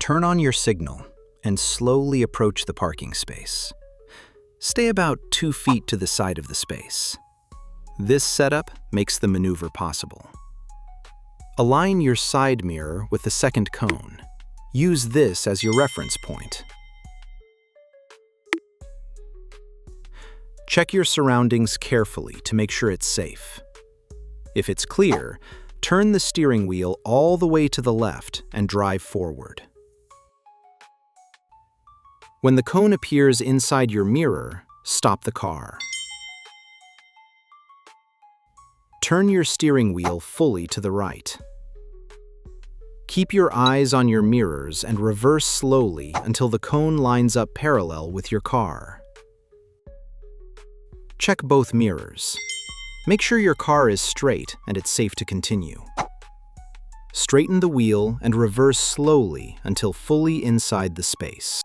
Turn on your signal and slowly approach the parking space. Stay about 2 feet to the side of the space. This setup makes the maneuver possible. Align your side mirror with the second cone. Use this as your reference point. Check your surroundings carefully to make sure it's safe. If it's clear, turn the steering wheel all the way to the left and drive forward. When the cone appears inside your mirror, stop the car. Turn your steering wheel fully to the right. Keep your eyes on your mirrors and reverse slowly until the cone lines up parallel with your car. Check both mirrors. Make sure your car is straight and it's safe to continue. Straighten the wheel and reverse slowly until fully inside the space.